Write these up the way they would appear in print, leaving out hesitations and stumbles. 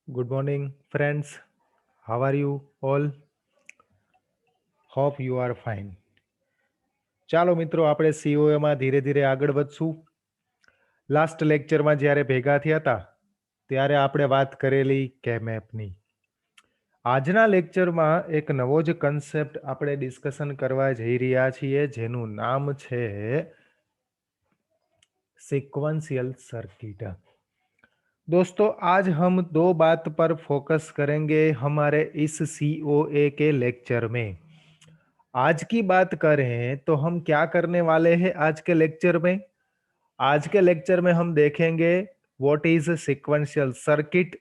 Good morning, friends. How are you all? Hope you are fine. ચાલો મિત્રો આપણે સીઓએમાં ધીરે ધીરે આગળ વધશું. લાસ્ટ લેક્ચરમાં જ્યારે ભેગા થયા હતા ત્યારે આપણે વાત કરેલી કે મેપની. આજના લેક્ચરમાં એક નવો જ કન્સેપ્ટ આપણે ડિસ્કશન કરવા જઈ રહ્યા છીએ જેનું નામ છે सिक्वेंशियल सर्किट. दोस्तों आज हम दो बात पर फोकस करेंगे हमारे इस सीओए के लेक्चर में. आज की बात करें तो हम क्या करने वाले हैं आज के लेक्चर में. आज के लेक्चर में हम देखेंगे what is sequential circuit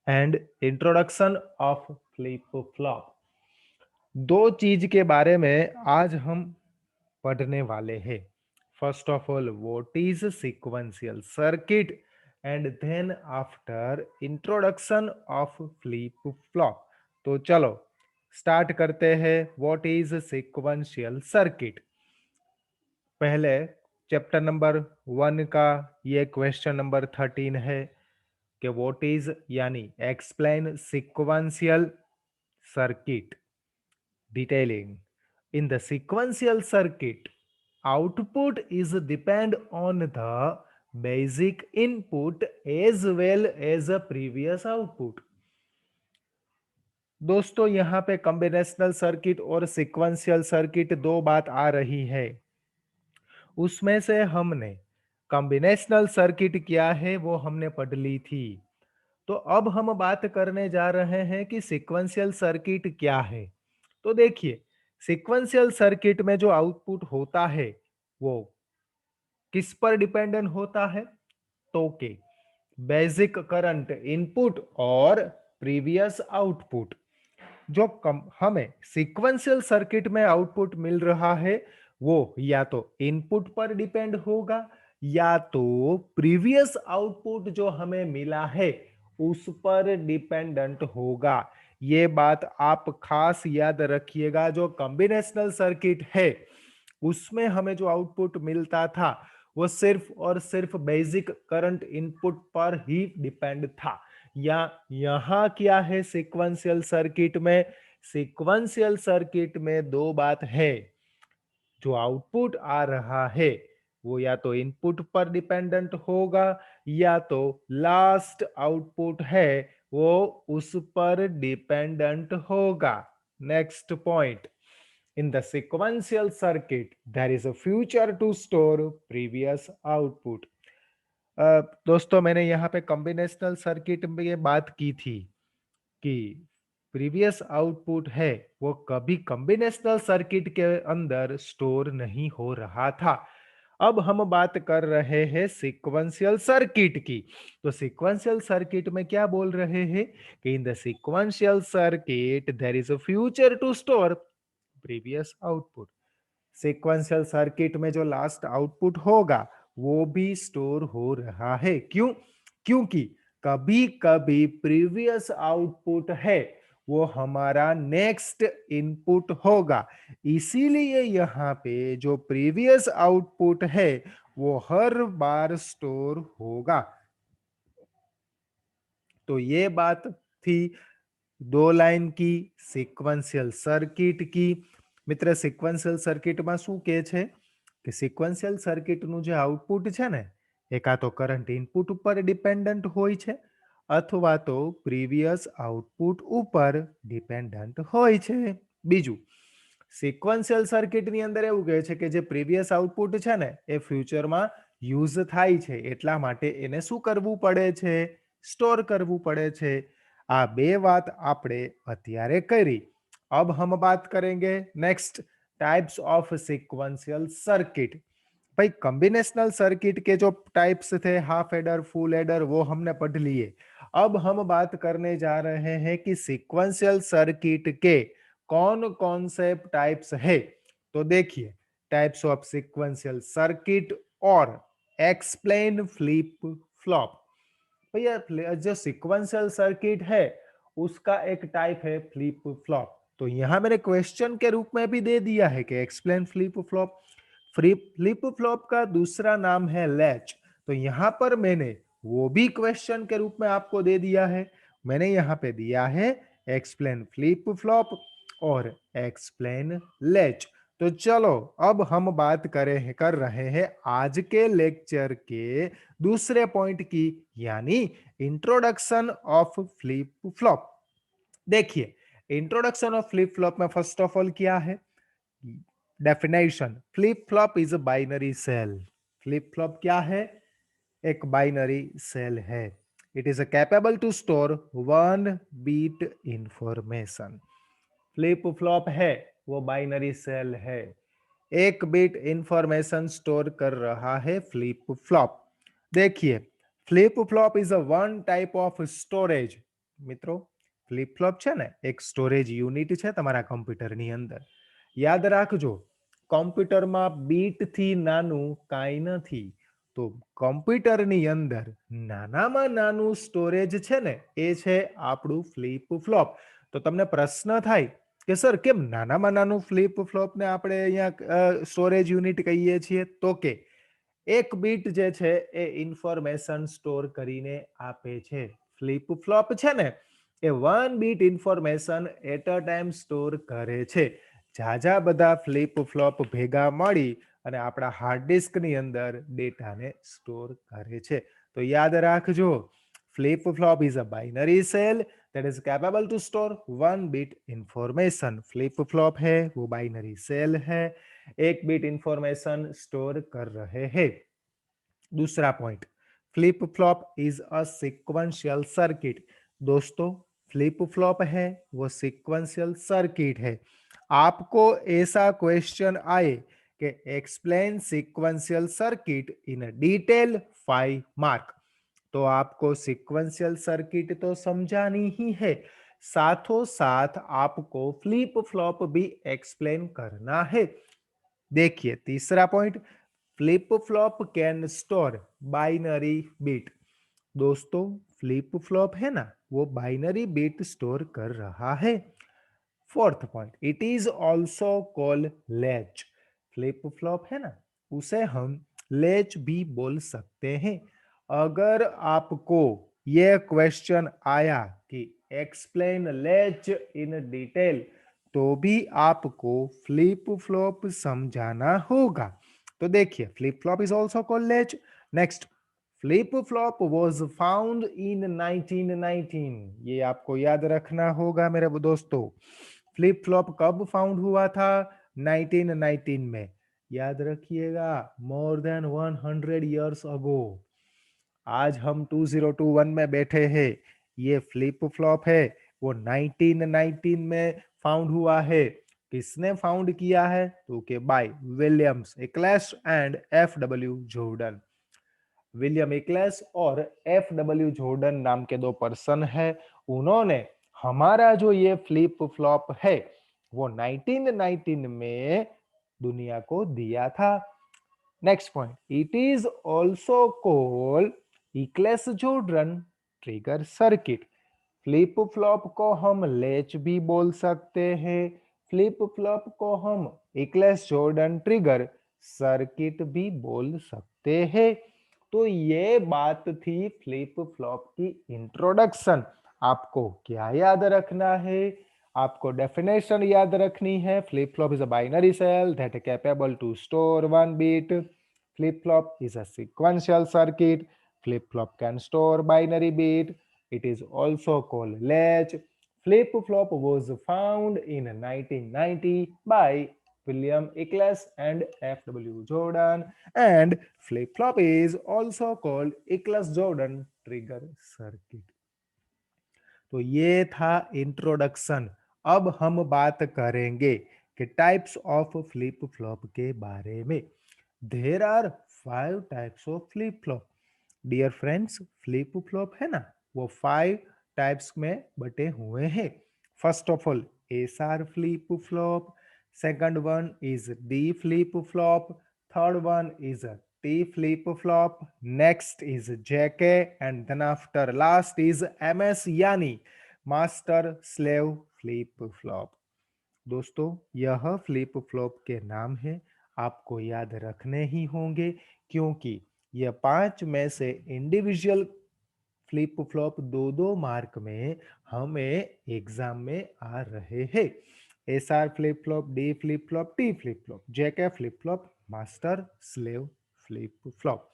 and introduction of flip flop. दो चीज के बारे में आज हम पढ़ने वाले हैं. First of all what is sequential circuit and then after introduction of flip flop. तो चलो स्टार्ट करते हैं. What is sequential circuit. पहले चैप्टर नंबर 1 का ये क्वेश्चन नंबर 13 है कि व्हाट इज यानी explain sequential circuit. Detailing. In the sequential circuit, output is depend on the basic input as well as the previous output. दोस्तों यहाँ पे combinational circuit और सीक्वेंशियल सर्किट दो बात आ रही है. उसमें से हमने कॉम्बिनेशनल सर्किट क्या है वो हमने पढ़ ली थी. तो अब हम बात करने जा रहे हैं कि सीक्वेंशियल सर्किट क्या है. तो देखिए सीक्वेंशियल सर्किट में जो आउटपुट होता है वो किस पर डिपेंडेंट होता है. तो के बेसिक करंट इनपुट और प्रीवियस आउटपुट. जो हमें सीक्वेंशियल सर्किट में आउटपुट मिल रहा है वो या तो इनपुट पर डिपेंड होगा या तो प्रीवियस आउटपुट जो हमें मिला है उस पर डिपेंडेंट होगा. ये बात आप खास याद रखिएगा. जो कॉम्बिनेशनल सर्किट है उसमें हमें जो आउटपुट मिलता था वो सिर्फ और सिर्फ बेसिक करंट इनपुट पर ही डिपेंड था. या यहां क्या है सीक्वेंशियल सर्किट में. सीक्वेंशियल सर्किट में दो बात है. जो आउटपुट आ रहा है वो या तो इनपुट पर डिपेंडेंट होगा या तो लास्ट आउटपुट है वो उस पर डिपेंडेंट होगा. Next point. In the sequential circuit, there is a future to store previous output. दोस्तों मैंने यहाँ पे कॉम्बिनेशनल सर्किट में ये बात की थी कि प्रीवियस आउटपुट है वो कभी कॉम्बिनेशनल सर्किट के अंदर स्टोर नहीं हो रहा था. अब हम बात कर रहे हैं सीक्वेंशियल सर्किट की. तो सीक्वेंशियल सर्किट में क्या बोल रहे हैं कि in the sequential circuit there is a feature to store previous output. Sequential circuit में जो लास्ट आउटपुट होगा वो भी स्टोर हो रहा है. क्यों. क्योंकि कभी कभी प्रीवियस आउटपुट है वो हमारा नेक्स्ट इनपुट होगा. इसीलिए यहाँ पे जो प्रीवियस आउटपुट है वो हर बार स्टोर होगा. तो ये बात थी दो लाइन की सिक्वेंशियल सर्किट की. मित्र સિક્વન્શિયલ સર્કિટમાં શું કહે છે કે સિક્વન્શિયલ સર્કિટનું જે આઉટપુટ છે ને એ કાં તો કરંટ ઇનપુટ ઉપર ડિપેન્ડન્ટ હોય છે અથવા તો પ્રીવિયસ આઉટપુટ ઉપર ડિપેન્ડન્ટ હોય છે. બીજું સિક્વન્શિયલ સર્કિટની અંદર એવું કહે છે કે જે પ્રીવિયસ આઉટપુટ છે ને એ ફ્યુચરમાં યુઝ થાય છે એટલા માટે એને શું કરવું પડે છે સ્ટોર કરવું પડે છે. આ બે વાત આપણે અત્યારે કરી. अब हम बात करेंगे next types of sequential circuit. भाई कॉम्बिनेशनल सर्किट के जो टाइप्स थे हाफ एडर फुल एडर वो हमने पढ़ लिए. अब हम बात करने जा रहे हैं कि सीक्वेंशियल सर्किट के कौन कौन से टाइप्स है. तो देखिए टाइप्स ऑफ सीक्वेंशियल सर्किट और एक्सप्लेन फ्लिप फ्लॉप. भैया जो सीक्वेंशियल सर्किट है उसका एक टाइप है फ्लिप फ्लॉप. तो यहां मैंने क्वेश्चन के रूप में भी दे दिया है कि explain flip flop. Flip flop का दूसरा नाम है लैच. तो यहां पर मैंने वो भी क्वेश्चन के रूप में आपको दे दिया है. मैंने यहाँ पे दिया है एक्सप्लेन फ्लिप फ्लॉप और एक्सप्लेन लेच। तो चलो अब हम बात कर रहे हैं आज के लेक्चर के दूसरे पॉइंट की, यानी इंट्रोडक्शन ऑफ फ्लिप फ्लॉप। देखिए, इंट्रोडक्शन ऑफ फ्लिप फ्लॉप में फर्स्ट ऑफ ऑल क्या है? Definition, flip flop is a binary cell. Flip flop क्या है? एक बाइनरी सेल है। It is capable to store one bit information. Flip flop है वो बाइनरी सेल है, एक बिट इंफॉर्मेशन स्टोर कर रहा है फ्लिप फ्लॉप। देखिए, flip flop is a one type of storage. મિત્રો, ફ્લિપ ફ્લોપ છે ને એક સ્ટોરેજ યુનિટ છે તમારા કમ્પ્યુટરની અંદર. યાદ રાખજો, કમ્પ્યુટરમાં બીટથી નાનું કાંઈ નથી. તો કમ્પ્યુટરની અંદર નાનામાં નાનું સ્ટોરેજ છે ને એ છે આપણું ફ્લિપ ફ્લોપ. તો તમને પ્રશ્ન થાય કે સર કેમ નાનામાં નાનું ફ્લિપ ફ્લોપને આપણે અહીંયા સ્ટોરેજ યુનિટ કહીએ છીએ? તો કે એક બીટ જે છે એ ઇન્ફોર્મેશન સ્ટોર કરીને આપે છે. ફ્લિપ ફ્લોપ છે ને એ one bit information at a time store કરે છે. ઝાઝા બધા ફ્લિપ ફ્લોપ ભેગા મળી અને આપણા હાર્ડ ડિસ્કની અંદર ડેટાને સ્ટોર કરે છે. તો યાદ રાખજો, flip flop is a binary cell that is capable to store one bit information. Flip flop है वो बाइनरी सेल है, एक बिट इंफॉर्मेशन स्टोर कर रहे हैं. दूसरा point, flip flop is a sequential circuit. दोस्तों, फ्लिप फ्लॉप है वो सिक्वेंशियल सर्किट है. आपको ऐसा क्वेश्चन आए कि explain sequential circuit in detail 5 mark, तो आपको सिक्वेंशियल सर्किट तो समझानी ही है, साथों साथ आपको फ्लिप फ्लॉप भी एक्सप्लेन करना है. देखिए तीसरा point, flip flop can store binary bit. दोस्तों, फ्लिप फ्लॉप है ना वो बाइनरी बिट स्टोर कर रहा है. Fourth point, it is also called latch. Flip flop है ना उसे हम लैच भी बोल सकते हैं. अगर आपको यह क्वेश्चन आया कि एक्सप्लेन लैच इन डिटेल, तो भी आपको फ्लिप फ्लॉप समझाना होगा. तो देखिए, flip flop is also called latch. Next, flip flop was found in 1919. ये आपको याद रखना होगा मेरे दोस्तों. फ्लिप फ्लॉप कब फाउंड हुआ था? 1919 में. याद रखिएगा, मोर देन 100 ईयर्स अगो. आज हम 2021 में बैठे हैं. ये फ्लिप फ्लॉप है वो 1919 में फाउंड हुआ है. किसने फाउंड किया है? तो के by Williams Eccles and F W Jordan. William Eccles और एफ डब्ल्यू जॉर्डन नाम के दो पर्सन है. उन्होंने हमारा जो ये फ्लिप फ्लॉप है वो 1919 में दुनिया को दिया था. Next point, it is also called Eccles Jordan trigger circuit. Flip flop को हम लेच भी बोल सकते हैं, फ्लिप फ्लॉप को हम एक्लेस जॉर्डन ट्रिगर सर्किट भी बोल सकते हैं. तो ये बात थी फ्लिप फ्लॉप की इंट्रोडक्शन. आपको क्या याद रखना है? आपको डेफिनेशन याद रखनी है. Flip flop is a binary cell that is capable to store one bit. Flip flop is a sequential circuit. Flip flop can store binary bit. It is also called latch. Flip flop was found in 1990 by William Eccles and F.W. Jordan, and flip flop is also called Eccles-Jordan trigger circuit. तो ये था introduction. अब हम बात करेंगे कि types of flip flop के बारे में. There are 5 types of flip flop. Dear friends, flip flop है ना वो 5 टाइप्स में बटे हुए हैं. First of all, SR flip flop. Second one is D flip flop. Third one is T flip flop. Next is JK, and then after last is MS, यानी master slave flip flop. दोस्तों, यह flip flop के नाम है, आपको याद रखने ही होंगे, क्योंकि यह 5 में से इंडिविजुअल फ्लिप फ्लॉप दो दो मार्क में हमें एग्जाम में आ रहे हैं। SR flip flop, D flip flop, T flip flop, JK flip flop, master slave flip flop.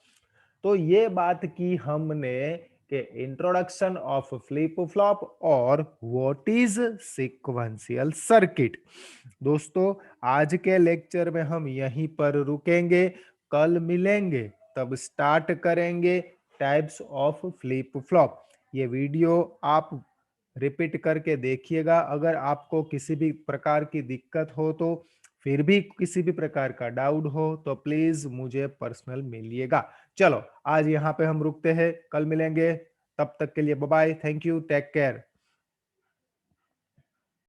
तो ये बात की हमने कि इंट्रोडक्शन ऑफ फ्लिप फ्लॉप और व्हाट इज सीक्वेंशियल सर्किट। दोस्तों, आज के लेक्चर में हम यहीं पर रुकेंगे। कल मिलेंगे तब स्टार्ट करेंगे टाइप्स ऑफ फ्लिप फ्लॉप। ये वीडियो आप रिपीट करके देखिएगा। अगर आपको किसी भी प्रकार की दिक्कत हो, तो फिर भी किसी भी प्रकार का डाउट हो तो प्लीज मुझे पर्सनल मिलिएगा। चलो आज यहाँ पे हम रुकते हैं, कल मिलेंगे। तब तक के लिए bye bye, thank you, take care.